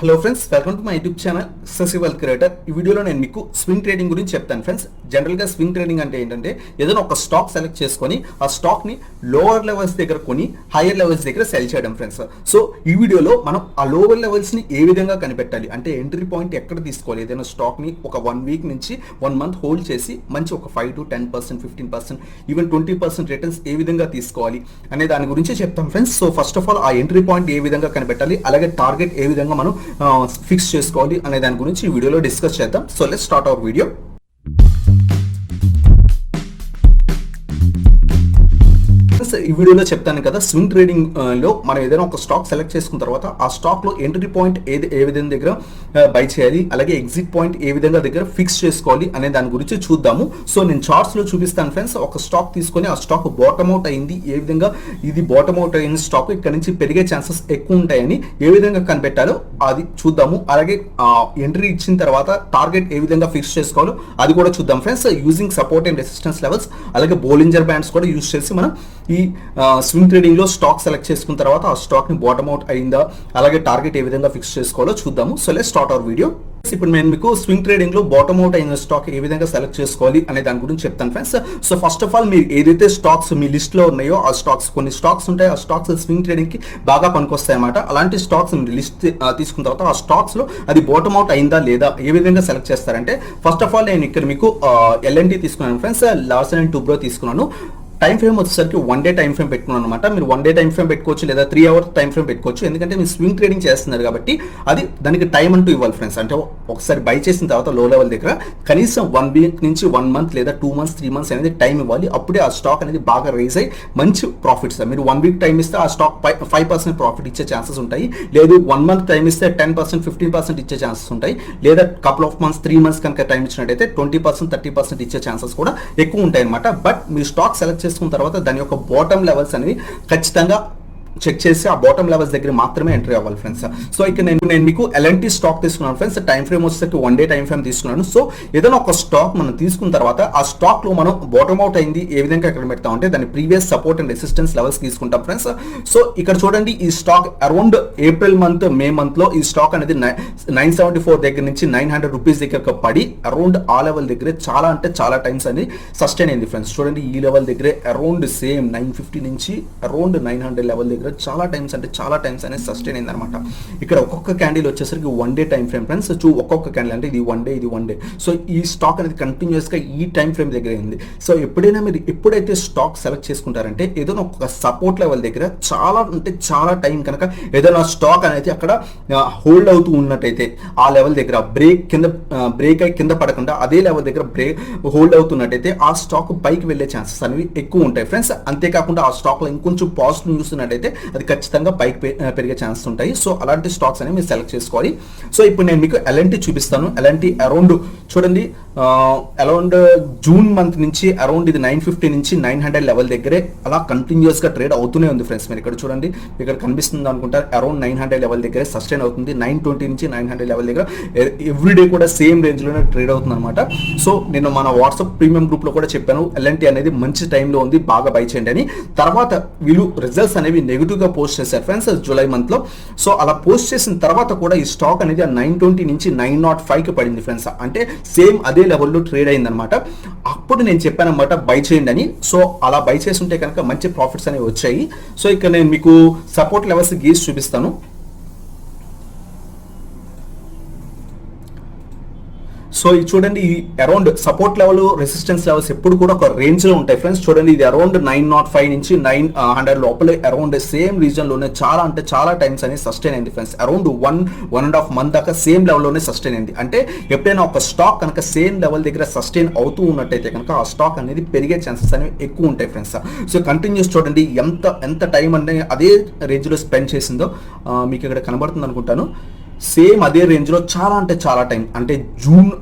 Hello friends, welcome to my YouTube channel successful creator. ఈ వీడియోలో నేను మీకు స్వింగ్ ట్రేడింగ్ గురించి చెప్తాను ఫ్రెండ్స్. జనరల్గా స్వింగ్ ట్రేడింగ్ అంటే ఏంటంటే ఏదైనా ఒక స్టాక్ సెలెక్ట్ చేసుకొని ఆ స్టాక్ని లోవర్ లెవెల్స్ దగ్గర కొని హైయర్ లెవెల్స్ దగ్గర సెల్ చేయడం ఫ్రెండ్స్. సో ఈ వీడియోలో మనం ఆ లోవర్ లెవెల్స్ని ఏ విధంగా కనిపెట్టాలి అంటే ఎంట్రీ పాయింట్ ఎక్కడ తీసుకోవాలి, ఏదైనా స్టాక్ని ఒక 1 వీక్ నుంచి 1 మంత్ హోల్డ్ చేసి మంచి ఒక 5 to 10%, 15%, ఈవెన్ 20% రిటర్న్స్ ఏ విధంగా తీసుకోవాలి అనే దాని గురించి చెప్తాం friends. So first of all ఆ ఎంట్రీ పాయింట్ ఏ విధంగా కనిపెట్టాలి, అలాగే టార్గెట్ ఏ విధంగా మనం ఫిక్స్ చేసుకోవాలి అనే దాని గురించి ఈ వీడియోలో డిస్కస్ చేద్దాం. So let's start our video. ఈ వీడియోలో చెప్తాను కదా, స్వింగ్ ట్రేడింగ్ లో మనం ఏదైనా ఒక స్టాక్ సెలెక్ట్ చేసుకున్న తర్వాత ఆ స్టాక్ లో ఎంట్రీ పాయింట్ ఏ విధంగా దగ్గర బై చేయాలి, అలాగే ఎగ్జిట్ పాయింట్ ఏ విధంగా దగ్గర ఫిక్స్ చేసుకోవాలి అనే దాని గురించి చూద్దాము. సో నేను చార్ట్స్ లో చూపిస్తాను ఫ్రెండ్స్. ఒక స్టాక్ తీసుకొని ఆ స్టాక్ బాటమ్ అవుట్ అయింది, ఏ విధంగా ఇది బాటమ్ అవుట్ అయిన స్టాక్ ఇక్కడ నుంచి పెరిగే ఛాన్సెస్ ఎక్కువ ఉంటాయని ఏ విధంగా కనిపెట్టాలో అది చూద్దాము. అలాగే ఎంట్రీ ఇచ్చిన తర్వాత టార్గెట్ ఏ విధంగా ఫిక్స్ చేసుకోవాలో అది కూడా చూద్దాం friends. Using support and resistance levels అలాగే బోలింజర్ బ్యాండ్స్ కూడా యూజ్ చేసి మనం ఈ స్వింగ్ ట్రేడింగ్ లో స్టాక్ సెలెక్ట్ చేసుకున్న తర్వాత ఆ స్టాక్ ని బాటమ్ అవుట్ అయిందా, అలాగే టార్గెట్ ఏ విధంగా ఫిక్స్ చేసుకోవాలో చూద్దాము. So let's start our video. ఇప్పుడు నేను మీకు స్వింగ్ ట్రేడింగ్ లో బాటమ్ అవుట్ అయిన స్టాక్ ఏ విధంగా సెలెక్ట్ చేసుకోవాలి అనే దాని గురించి చెప్తాను friends. So first of all మీరు ఏదైతే స్టాక్స్ మీ లిస్ట్ లో ఉన్నాయో ఆ స్టాక్స్, కొన్ని స్టాక్స్ ఉంటాయి, ఆ స్టాక్స్ స్వింగ్ ట్రేడింగ్ కి బాగా పనికొస్తాయి అన్నమాట. అలాంటి స్టాక్స్ మీరు లిస్ట్ తీసుకున్న తర్వాత ఆ స్టాక్స్ లో అది బాటమ్ అవుట్ అయిందా లేదా ఏ విధంగా సెలెక్ట్ చేస్తారంటే, ఫస్ట్ ఆఫ్ ఆల్ నేను ఇక్కడ మీకు LNT తీసుకున్నాను ఫ్రెండ్స్, లార్సన్ అండ్ టూబ్రో తీసుకున్నాను. టైం ఫ్రేమ్ వచ్చేసరికి 1 డే టైం ఫ్రేమ్ పెట్టుకున్నాను అనమాట. మీరు 1 డే టైం ఫ్రేమ్ పెట్టుకోవచ్చు లేదా 3 hour టైం ఫ్రేమ్ పెట్టుకోవచ్చు. ఎందుకంటే మీరు స్వింగ్ ట్రేడింగ్ చేస్తున్నారు కాబట్టి అది దానికి టైం అంటూ ఇవ్వాలి ఫ్రెండ్స్. అంటే ఒకసారి బై చేసిన తర్వాత లో లెవెల్ దగ్గర కనీసం 1 వీక్ నుంచి 1 మంత్ లేదా 2 months 3 months అనేది టైం ఇవ్వాలి. అప్పుడే ఆ స్టాక్ అనేది బాగా రైజ్ అయ్యి మంచి ప్రాఫిట్స్. మీరు 1 వీక్ టైం ఇస్తే ఆ స్టాక్ 5% ప్రాఫిట్ ఇచ్చే ఛాన్సెస్ ఉంటాయి. లేదు 1 month టైం ఇస్తే 10%, 15% ఇచ్చే ఛాన్సెస్ ఉంటాయి. లేదా కపుల్ ఆఫ్ మంత్స్ 3 months కనుక టైం ఇచ్చినట్టయితే 20%, 30% ఇచ్చే ఛాన్సెస్ కూడా ఎక్కువ ఉంటాయి అనమాట. బట్ మీరు స్టాక్ సెలెక్ట్ చేసుకున్న తర్వాత దాని యొక్క బాటమ్ లెవెల్స్ అనేవి ఖచ్చితంగా చెక్ చేసి ఆ బాటమ్ లెవెల్స్ దగ్గర మాత్రమే ఎంట్రీ అవ్వాలి ఫ్రెండ్స్. సో ఇక్కడ నేను మీకు LNT స్టాక్ తీసుకున్నాను ఫ్రెండ్స్. టైం ఫ్రేమ్ వచ్చేసరికి 1 డే టైం ఫ్రేమ్ తీసుకున్నాను. సో ఏదైనా ఒక స్టాక్ మనం తీసుకున్న తర్వాత ఆ స్టాక్ లో మనం బాటమ్ అవుట్ అయింది ఏ విధంగా ఎక్కడ పెడతాం అంటే దాని previous support and resistance levels తీసుకుంటాం ఫ్రెండ్స్. సో ఇక్కడ చూడండి, ఈ stock around April month, May month లో ఈ స్టాక్ అనేది 974 దగ్గర నుంచి 900 రూపీస్ దగ్గర పడి అరౌండ్ ఆ లెవెల్ దగ్గరే చాలా అంటే చాలా టైమ్స్ అనేది సస్టైన్ అయింది ఫ్రెండ్స్. చూడండి, ఈ లెవెల్ దగ్గరే అరౌండ్ సేమ్ 950 నుంచి అరౌండ్ 900 లెవెల్ దగ్గర చాలా టైమ్స్ అంటే చాలా టైమ్స్ అనేది సస్టైన్ అయింది అనమాట. ఇక్కడ ఒక్కొక్క క్యాండిల్ వచ్చేసరికి 1 డే టైం ఫ్రేమ్ ఫ్రెండ్స్. ఒక్కొక్క క్యాండిల్ అంటే ఇది 1 డే, ఇది 1 డే. సో ఈ స్టాక్ అనేది కంటిన్యూస్ గా ఈ టైం ఫ్రేమ్ దగ్గర అయింది. సో ఎప్పుడైనా మీరు ఎప్పుడైతే స్టాక్ సెలెక్ట్ చేసుకుంటారంటే ఏదైనా ఒక సపోర్ట్ లెవెల్ దగ్గర చాలా అంటే చాలా టైం కనుక ఏదైనా స్టాక్ అనేది అక్కడ హోల్డ్ అవుతూ ఉన్నట్టయితే ఆ లెవెల్ దగ్గర బ్రేక్ అయి కింద పడకుండా అదే లెవెల్ దగ్గర హోల్డ్ అవుతున్నట్టయితే ఆ స్టాక్ పైకి వెళ్ళే ఛాన్సెస్ అనేవి ఎక్కువ ఉంటాయి ఫ్రెండ్స్. అంతేకాకుండా ఆ స్టాక్ లో ఇంకొంచెం పాజిటివ్ చూస్తున్నట్టయితే అది ఖచ్చితంగా పైకి పెరిగే ఛాన్సెస్ ఉంటాయి. సో అలాంటి స్టాక్స్ అనేవి మీరు సెలెక్ట్ చేసుకోవాలి. సో ఇప్పుడు నేను మీకు LNT చూపిస్తాను. LNT అరౌండ్ చూడండి, అరౌండ్ జూన్ మంత్ నుంచి అరౌండ్ ఇది 950 నుంచి 900 లెవెల్ దగ్గరే అలా కంటిన్యూస్ గా ట్రేడ్ అవుతూనే ఉంది ఫ్రెండ్స్. మీరు ఇక్కడ చూడండి, ఇక్కడ కనిపిస్తుంది అనుకుంటారు, అరౌండ్ 900 లెవెల్ దగ్గరే సస్టైన్ అవుతుంది. 920 నుంచి 900 లెవెల్ దగ్గర ఎవ్రీడే కూడా సేమ్ రేంజ్ లోనే ట్రేడ్ అవుతుంది అనమాట. సో నేను మన వాట్సాప్ ప్రీమియం గ్రూప్ లో కూడా చెప్పాను, LNT అనేది మంచి టైంలో ఉంది, బాగా బై చేయండి అని. తర్వాత వీళ్ళు రిజల్ట్స్ అనేవి నెగిటివ్ గా పోస్ట్ చేశారు ఫ్రెండ్స్ జూలై మంత్ లో. సో అలా పోస్ట్ చేసిన తర్వాత కూడా ఈ స్టాక్ అనేది 920 నుంచి 905 కి పడింది ఫ్రెండ్స్. అంటే సేమ్ అదే లెవెల్లో ట్రేడ్ అయింది అనమాట. అప్పుడు నేను చెప్పాను అనమాట బై చేయండి అని. సో అలా బై చేసి ఉంటే కనుక మంచి ప్రాఫిట్స్ అనేవి వచ్చాయి. సో ఇక్కడ నేను మీకు సపోర్ట్ లెవెల్స్ గీసి చూపిస్తాను. సో ఇది చూడండి, ఈ around support level, resistance levels ఎప్పుడు కూడా ఒక రేంజ్ లో ఉంటాయి ఫ్రెండ్స్. చూడండి, ఇది అరౌండ్ 905 నుంచి 900 లోపలే అరౌండ్ సేమ్ రీజన్ లోనే చాలా అంటే చాలా టైమ్స్ అనేది సస్టైన్ అయింది ఫ్రెండ్స్. అరౌండ్ 1.5 month దాకా సేమ్ లెవెల్ లోనే సస్టైన్ అయింది. అంటే ఎప్పుడైనా ఒక స్టాక్ కనుక సేమ్ లెవెల్ దగ్గర సస్టైన్ అవుతూ ఉన్నట్టయితే కనుక ఆ స్టాక్ అనేది పెరిగే ఛాన్సెస్ అనేవి ఎక్కువ ఉంటాయి ఫ్రెండ్స్. సో కంటిన్యూస్ చూడండి ఎంత టైం అంటే అదే రేంజ్ లో స్పెండ్ చేసిందో మీకు ఇక్కడ కనబడుతుంది అనుకుంటాను. సేమ్ అదే రేంజ్ లో చాలా అంటే చాలా టైం, అంటే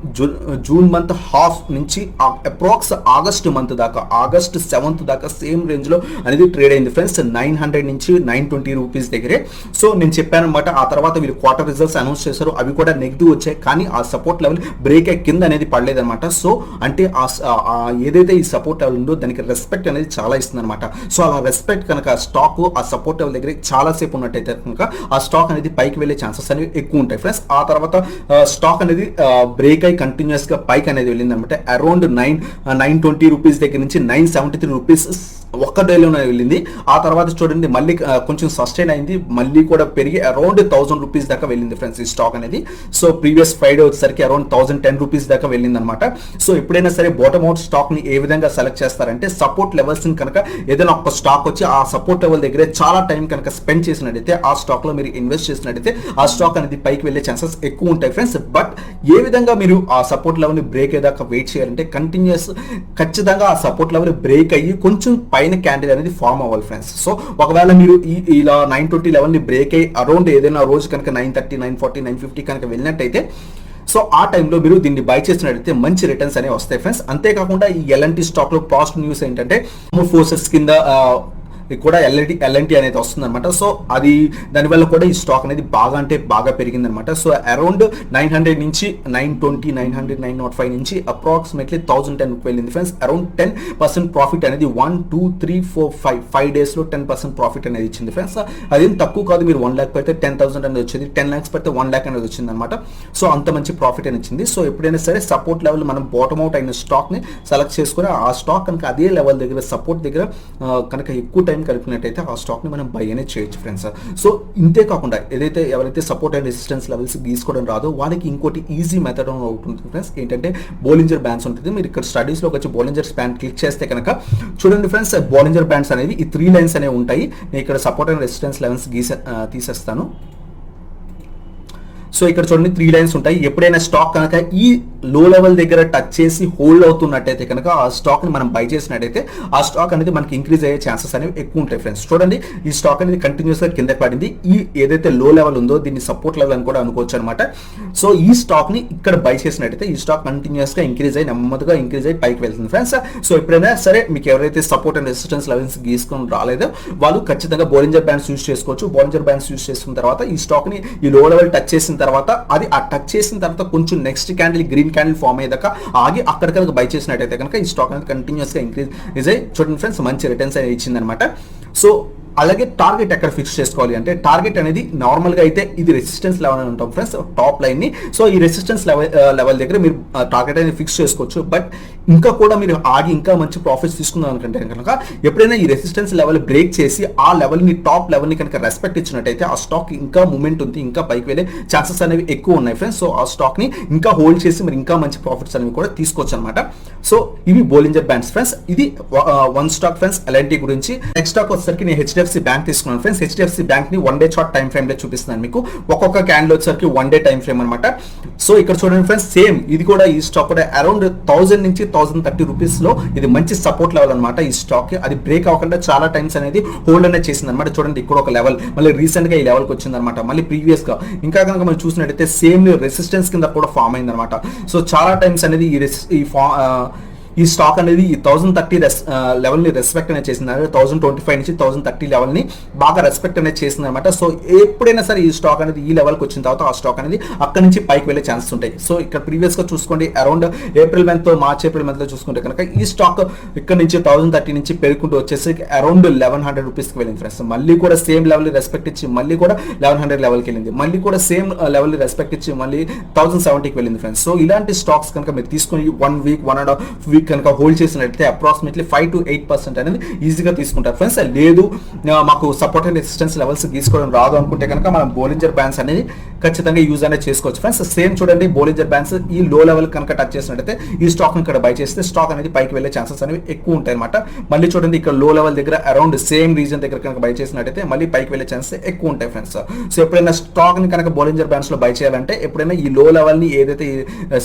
జూన్ మంత్ హాఫ్ నుంచి అప్రాక్స్ ఆగస్ట్ మంత్ దాకా, ఆగస్ట్ 7th దాకా సేమ్ రేంజ్ లో అనేది ట్రేడ్ అయింది ఫ్రెండ్స్. 900 నుంచి 920 రూపీస్ దగ్గరే. సో నేను చెప్పాను అనమాట. ఆ తర్వాత వీళ్ళు క్వార్టర్ రిజల్ట్స్ అనౌన్స్ చేశారు, అవి కూడా నెగిటివ్ వచ్చాయి. కానీ ఆ సపోర్ట్ లెవెల్ బ్రేక్ అయ్యి కింద అనేది పడలేదన్నమాట. సో అంటే ఏదైతే ఈ సపోర్ట్ లెవెల్ ఉందో దానికి రెస్పెక్ట్ అనేది చాలా ఇస్తుంది అనమాట. సో అలా రెస్పెక్ట్ కనుక స్టాక్ ఆ సపోర్ట్ లెవెల్ దగ్గర చాలా సేపు ఉన్నట్టయితే కనుక ఆ స్టాక్ అనేది పైకి వెళ్ళే ఛాన్సెస్ అనేవి ఎక్కువ ఉంటాయి ఫ్రెండ్స్. ఆ తర్వాత స్టాక్ అనేది బ్రేక్ అయి కంటిన్యూస్ గా పైకి అనేది వెళ్ళింది అనమాట. అరౌండ్ 920 రూపీస్ దగ్గర నుంచి 973 రూపీస్ ఒక్క డేలోనే వెళ్ళింది. ఆ తర్వాత చూడండి మళ్ళీ కొంచెం సస్టైన్ అయింది, మళ్ళీ కూడా పెరిగి అరౌండ్ 1000 రూపీస్ దాకా వెళ్ళింది ఫ్రెండ్స్ ఈ స్టాక్ అనేది. సో ప్రీవియస్ ఫ్రైడే వచ్చేసరికి అరౌండ్ 1010 రూపీస్ దాకా వెళ్ళింది అనమాట. సో ఎప్పుడైనా సరే బాటమ్ అవుట్ స్టాక్ ని ఏ విధంగా సెలెక్ట్ చేస్తారంటే, సపోర్ట్ లెవెల్స్ ని కనుక ఏదైనా ఒక స్టాక్ వచ్చి ఆ సపోర్ట్ లెవెల్ దగ్గరే చాలా టైం కనుక స్పెండ్ చేసినట్టయితే, ఆ స్టాక్ లో మీరు ఇన్వెస్ట్ చేసినట్టయితే ఆ స్టాక్ అనేది పైకి వెళ్ళే ఛాన్సెస్ ఎక్కువ ఉంటాయి ఫ్రెండ్స్. బట్ ఏ విధంగా మీరు ఆ సపోర్ట్ లెవెల్ ని బ్రేక్ అయ్యేదాకా వెయిట్ చేయాలంటే, కంటిన్యూస్ ఖచ్చితంగా ఆ సపోర్ట్ లెవెల్ బ్రేక్ అయ్యి కొంచెం పైన క్యాండిల్ అనేది ఫామ్ అవ్వాలి ఫ్రెండ్స్. సో ఒకవేళ మీరు ఇలా 920 లెవెల్ ని బ్రేక్ అయ్యి అరౌండ్ ఏదైనా రోజు కనుక 930, 940, 950 కనుక వెళ్ళినట్టయితే, సో ఆ టైంలో మీరు దీన్ని బై చేసినట్టయితే మంచి రిటర్న్స్ అనేవి వస్తాయి ఫ్రెండ్స్. అంతేకాకుండా ఈ ఎల్ఎన్టీ స్టాక్ లో పాజిటివ్ న్యూస్ ఏంటంటే, ఫోర్సెస్ కింద కూడా ఎల్ఎన్టీ అనేది వస్తుంది అనమాట. సో అది దానివల్ల కూడా ఈ స్టాక్ అనేది బాగా అంటే బాగా పెరిగింది అనమాట. సో అరౌండ్ 900 నుంచి 920, 900, 905 నుంచి అప్రాక్సిమేట్లీ 1010 వెళ్ళింది ఫ్రెండ్స్. అరౌండ్ 10% ప్రాఫిట్ అనేది 1, 2, 3, 4, 5 డేస్ లో 10% ప్రాఫిట్ అనేది ఇచ్చింది ఫ్రెండ్స్. అదేం తక్కువ కాదు. మీరు 1 lakh పెడితే 10,000 అనేది వచ్చింది, 10 lakhs పెడితే 1 lakh అనేది వచ్చింది అనమాట. సో అంత మంచి ప్రాఫిట్ అని ఇచ్చింది. సో ఎప్పుడైనా సరే సపోర్ట్ లెవెల్ మనం బాటమ్ అవుట్ అయిన స్టాక్ ని సెలెక్ట్ చేసుకుని, ఆ స్టాక్ కనుక అదే లెవెల్ దగ్గర సపోర్ట్ దగ్గర కనుక ఎక్కువ టైం కలిపినట్టయితే ఆ స్టాక్ ని మనం బై అనేది చేయొచ్చు ఫ్రెండ్స్. సో ఇంతే కాకుండా ఎవరైతే సపోర్ట్ అండ్ రెసిస్టెన్స్ లెవెల్స్ గీసుకోవడం రాదో వాళ్ళకి ఇంకోటి ఈజీ మెథడ్ ఉంటుంది ఫ్రెండ్స్. ఏంటంటే బోలింజర్ బ్యాండ్స్ ఉంటుంది. మీరు ఇక్కడ స్టడీస్ లోకి వచ్చి బోలింజర్ బ్యాండ్ క్లిక్ చేస్తే కనుక చూడండి ఫ్రెండ్స్, బోలింజర్ బ్యాండ్స్ అనేవి ఈ 3 లైన్స్ అనేవి ఉంటాయి. నేను ఇక్కడ సపోర్ట్ అండ్ రెసిస్టెన్స్ లెవెల్స్ తీసేస్తాను. సో ఇక్కడ చూడండి 3 లైన్స్ ఉంటాయి. ఎప్పుడైనా స్టాక్ కనుక ఈ లో లెవెల్ దగ్గర టచ్ చేసి హోల్డ్ అవుతున్నట్టయితే కనుక ఆ స్టాక్ ని మనం బై చేసినట్టయితే ఆ స్టాక్ అనేది మనకి ఇంక్రీజ్ అయ్యే ఛాన్సెస్ అనేవి ఎక్కువ ఉంటాయి ఫ్రెండ్స్. చూడండి ఈ స్టాక్ అనేది కంటిన్యూస్ గా కింద పడింది. ఈ ఏదైతే లో లెవెల్ ఉందో దీన్ని సపోర్ట్ లెవెల్ అని కూడా అనుకోవచ్చు అనమాట. సో ఈ స్టాక్ ని ఇక్కడ బై చేసినట్టయితే ఈ స్టాక్ కంటిన్యూస్ గా ఇంక్రీజ్ అయ్యి నెమ్మదిగా ఇంక్రీజ్ అయ్యి పైకి వెళ్తుంది ఫ్రెండ్స్. సో ఎప్పుడైనా సరే మీకు ఎవరైతే సపోర్ట్ అండ్ రెసిస్టెన్స్ లెవెల్స్ గీసుకొని రాలేదో వాళ్ళు ఖచ్చితంగా బోలింజర్ బ్యాండ్స్ యూస్ చేసుకోవచ్చు. బోలింజర్ బ్యాండ్స్ యూస్ చేసుకున్న తర్వాత ఈ స్టాక్ ని ఈ లో లెవెల్ టచ్ చేసిన తర్వాత అది ఆ టచ్ చేసిన తర్వాత కొంచెం next candle green candle form అయ్యేదాకా ఆగి అక్కడ కనుక బై చేసినట్టయితే కనుక ఈ స్టాక్ అనేది కంటిన్యూస్ గా ఇంక్రీజ్ అయ్యి చూడండి ఫ్రెండ్స్ మంచి రిటర్న్స్ అనేది ఇచ్చింది అనమాట. సో అలాగే టార్గెట్ ఎక్కడ ఫిక్స్ చేసుకోవాలి అంటే, టార్గెట్ అనేది నార్మల్ గా అయితే ఇది రెసిస్టెన్స్ లెవెల్ అని ఉంటాం ఫ్రెండ్స్, టాప్ లైన్ ని. సో ఈ రెసిస్టెన్స్ లెవెల్ దగ్గర మీరు టార్గెట్ అనేది ఫిక్స్ చేసుకోవచ్చు. బట్ ఇంకా కూడా మీరు ఆగి ఇంకా మంచి ప్రాఫిట్స్ తీసుకుందాం అనుకుంటే కనుక ఎప్పుడైనా ఈ రెసిస్టెన్స్ లెవెల్ బ్రేక్ చేసి ఆ లెవెల్ ని టాప్ లెవెల్ ని కనుక రెస్పెక్ట్ ఇచ్చినట్టయితే ఆ స్టాక్ ఇంకా మూమెంట్ ఉంది, ఇంకా పైకి వెళ్ళే ఛాన్సెస్ అనేవి ఎక్కువ ఉన్నాయి ఫ్రెండ్స్. సో ఆ స్టాక్ ని ఇంకా హోల్డ్ చేసి మీరు ఇంకా మంచి ప్రాఫిట్స్ అనేవి కూడా తీసుకోవచ్చు అనమాట. సో ఇవి బోలింజర్ బ్యాండ్స్ ఫ్రెండ్స్. ఇది వన్ స్టాక్ ఫ్రెండ్స్ ఎల్ఎన్టీ గురించి. నెక్స్ట్ స్టాక్ వచ్చేసరికి నేను హెచ్డిఎఫ్సి బ్యాంక్ తీసుకున్నాను ఫ్రెండ్స్. హెచ్డిఎఫ్సి బ్యాంక్ ని 1 డే చార్ట్ టైం ఫ్రేమ్ లో చూపిస్తున్నాను మీకు. ఒక్కొక్క క్యాండిల్ వచ్చేసరికి 1 డే టైం ఫ్రేమ్ అనమాట. సో ఇక్కడ చూడండి ఫ్రెండ్స్, సేమ్ ఇది కూడా ఈ స్టాక్ కూడా అరౌండ్ 1000 నుంచి 1030 రూపీస్ లో ఇది మంచి సపోర్ట్ లెవెల్ అనమాట. ఈ స్టాక్ అది బ్రేక్ అవ్వకుండా చాలా టైమ్స్ అనేది హోల్డ్ అనేది చేసింది అనమాట. చూడండి ఇక్కడ ఒక లెవెల్, మళ్ళీ రీసెంట్ గా ఈ లెవెల్ కి వచ్చింది అనమాట. మళ్ళీ ప్రీవియస్ గా ఇంకా కనుక మనం చూసినట్టయితే సేమ్ రెసిస్టెన్స్ కింద కూడా ఫామ్ అయింది అనమాట. సో చాలా టైమ్స్ అనేది ఈ స్టాక్ అనేది ఈ 1030 లెవెల్ ని రెస్పెక్ట్ అనేది చేసింది. 1025 నుంచి 1030 లెవెల్ ని బాగా రెస్పెక్ట్ అనేది చేసింది అనమాట. సో ఎప్పుడైనా సరే ఈ స్టాక్ అనేది ఈ లెవెల్ కి వచ్చిన తర్వాత ఆ స్టాక్ అనేది అక్కడి నుంచి పైకి వెళ్ళే ఛాన్సెస్ ఉంటాయి. సో ఇక్కడ ప్రీవియస్ గా చూసుకోండి, అరౌండ్ మార్చ్ ఏప్రిల్ మంత్ లో చూసుకుంటే కనుక ఈ స్టాక్ ఇక్కడ నుంచి 1030 నుంచి పెరుగుకుంటూ వచ్చేసి అరౌండ్ 1100 రూపీస్ కి వెళ్ళింది ఫ్రెండ్స్. మళ్ళీ కూడా సేమ్ లెవెల్ రెస్పెక్ట్ ఇచ్చి మళ్ళీ కూడా 1100 లెవెల్ కి వెళ్ళింది. మళ్ళీ కూడా సేమ్ లెవెల్ రెస్పెక్ట్ ఇచ్చి మళ్ళీ 1070 కి వెళ్ళింది ఫ్రెండ్స్. సో ఇలాంటి స్టాక్స్ కనుక మీరు తీసుకుని 1 వీక్ 1.5 వీక్ కనుక హోల్డ్ చేసినట్లయితే అప్రాక్సిమేట్లీ 5 to 8% అనేది ఈజీగా తీసుకుంటారు ఫ్రెండ్స్. లేదు మాకు సపోర్ట్ అండ్ రెసిస్టెన్స్ లెవెల్స్ తీసుకోవడం రాదు అనుకుంటే కనుక మనం బోలింజర్ బ్యాండ్స్ అనేది ఖచ్చితంగా యూజ్ అనేది చేసుకోవచ్చు ఫ్రెండ్స్. సేమ్ చూడండి, బోలింజర్ బ్యాండ్స్ ఈ లో లెవెల్ కనుక టచ్ చేసినట్లయితే ఈ స్టాక్ ఇక్కడ బై చేస్తే స్టాక్ అనేది పైకి వెళ్ళే ఛాన్సెస్ అనేవి ఎక్కువ ఉంటాయి అనమాట. మళ్ళీ చూడండి ఇక్కడ లో లెవెల్ దగ్గర అరౌండ్ సేమ్ రీజన్ దగ్గర కనుక బై చేసినట్టయితే మళ్ళీ పైకి వెళ్ళే ఛాన్సెస్ ఎక్కువ ఉంటాయి ఫ్రెండ్స్. సో ఎప్పుడైనా స్టాక్ ని కనుక బోలింజర్ బ్యాండ్స్ లో బై చేయాలంటే ఎప్పుడైనా ఈ లో లెవెల్ ని ఏదైతే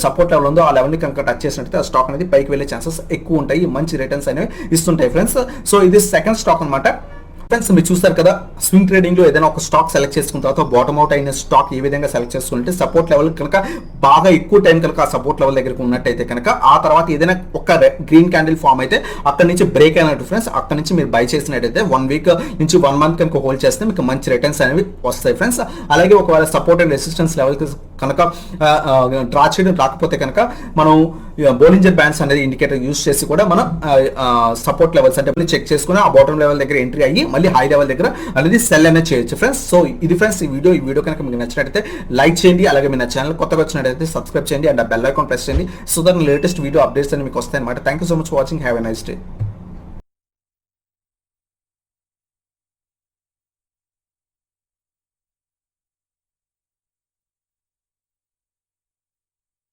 సపోర్ట్ లెవెల్ ఉందో ఆ లెవెల్ ని కనుక టచ్ చేసినట్టయితే ఆ స్టాక్ అనేది పైకి వెళ్ళే ఛాన్సెస్ ఎక్కువ ఉంటాయి, మంచి రిటర్న్స్ అనేవి ఇస్తుంటాయి ఫ్రెండ్స్. సో ఇది సెకండ్ స్టాక్ అనమాట ఫ్రెండ్స్. మీరు చూస్తారు కదా, స్వింగ్ ట్రేడింగ్ లో ఏదైనా ఒక స్టాక్ సెలెక్ట్ చేసుకున్న తర్వాత బాటమ్ అవుట్ అయిన స్టాక్ ఏ విధంగా సెలెక్ట్ చేసుకుంటే సపోర్ట్ లెవెల్ కనుక బాగా ఎక్కువ టైం కనుక ఆ సపోర్ట్ లెవెల్ దగ్గరకు ఉన్నట్టయితే కనుక ఆ తర్వాత ఏదైనా ఒక గ్రీన్ క్యాండిల్ ఫామ్ అయితే అక్కడ నుంచి బ్రేక్ అయినట్టు ఫ్రెండ్స్. అక్కడ నుంచి మీరు బై చేసినట్టయితే 1 వీక్ నుంచి 1 మంత్ కనుక హోల్డ్ చేస్తే మీకు మంచి రిటర్న్స్ అనేవి వస్తాయి ఫ్రెండ్స్. అలాగే ఒకవేళ సపోర్ట్ అండ్ రెసిస్టెన్స్ లెవెల్ కనుక డ్రా చేయడం రాకపోతే కనుక మనం బోలింజర్ బ్యాండ్స్ అనేది ఇండికేటర్ యూస్ చేసి కూడా మనం సపోర్ట్ లెవెల్స్ అంటే చెక్ చేసుకుని ఆ బాటమ్ లెవెల్ దగ్గర ఎంట్రీ అయ్యి మళ్ళీ హై లెవెల్ దగ్గర అనేది సెల్ అనేది చేయొచ్చు ఫ్రెండ్స్. సో ఇది ఫ్రెండ్స్ ఈ వీడియో కనుక మీకు నచ్చినట్లయితే లైక్ చేయండి, అలాగే మీ నా ఛానల్ కొత్తగా వచ్చినట్లయితే సబ్స్క్రైబ్ చేయండి అండ్ ఆ బెల్ ఐకాన్ ప్రెస్ చేయండి. So that latest video updates అని మీకు వస్తాయి అనమాట. Thank you so much for watching. Have a nice day.